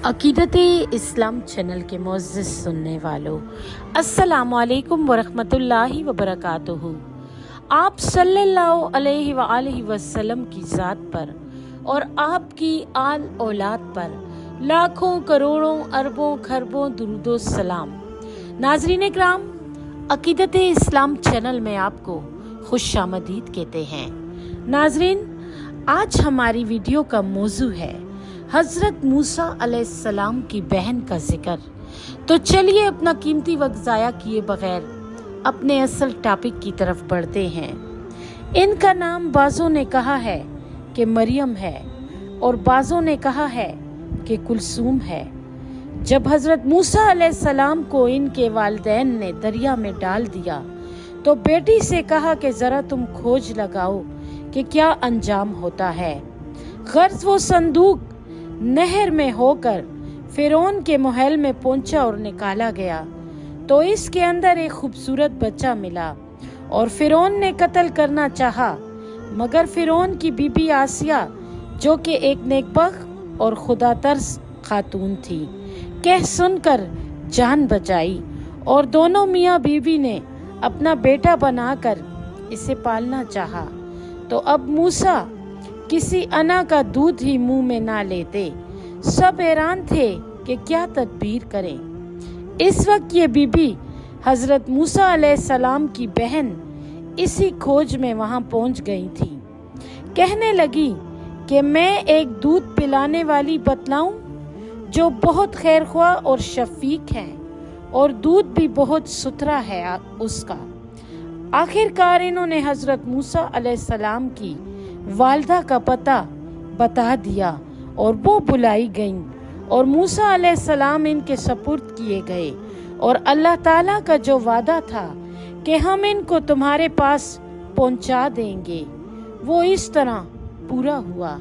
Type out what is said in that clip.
अकीदत इस्लाम चैनल के मुअज़्ज़िज़ सुनने वालों, अस्सलामु अलैकुम वरहमतुल्लाहि वबरकातुहू। आप सल्लल्लाहु अलैहि वआलिहि वसल्लम की ज़ात पर और आपकी आल औलाद पर लाखों करोड़ों अरबों खरबों दुरूदो सलाम। नाज़रीन इकराम, अकीदत इस्लाम चैनल में आपको खुशामदीद कहते हैं। नाज़रीन, आज हमारी वीडियो का मौजू है हज़रत मूसा अलैहिस्सलाम की बहन का जिक्र। तो चलिए अपना कीमती वक्त ज़ाया किए बगैर अपने असल टॉपिक की तरफ बढ़ते हैं। इनका नाम बाज़ों ने कहा है कि मरियम है और बाज़ों ने कहा है कि कुलसूम है। जब हज़रत मूसा अलैहिस्सलाम को इनके वालिदैन ने दरिया में डाल दिया तो बेटी से कहा कि ज़रा तुम खोज लगाओ कि क्या अंजाम होता है। गर्ज वो संदूक नहर में होकर फिरौन के महल में पहुंचा और निकाला गया तो इसके अंदर एक खूबसूरत बच्चा मिला और फिरौन ने कत्ल करना चाहा, मगर फिरौन की बीबी आसिया जो कि एक नेकबख्त और खुदा तर्स खातून थी, कह सुनकर जान बचाई और दोनों मियाँ बीवी ने अपना बेटा बनाकर इसे पालना चाहा। तो अब मूसा किसी अना का दूध ही मुंह में ना लेते। सब हैरान थे कि क्या तदबीर करें। इस वक्त ये बीबी हजरत मूसा अलैहिस्सलाम की बहन इसी खोज में वहां पहुंच गई थी। कहने लगी कि मैं एक दूध पिलाने वाली बतलाऊं जो बहुत खैरख्वाह और शफीक है और दूध भी बहुत सुथरा है उसका। आखिरकार इन्होंने हजरत मूसा अलैहिस्सलाम की वालिदा का पता बता दिया और वो बुलाई गईं और मूसा अलैहिस्सलाम इनके सपुर्द किए गए और अल्लाह ताला का जो वादा था कि हम इनको तुम्हारे पास पहुंचा देंगे वो इस तरह पूरा हुआ।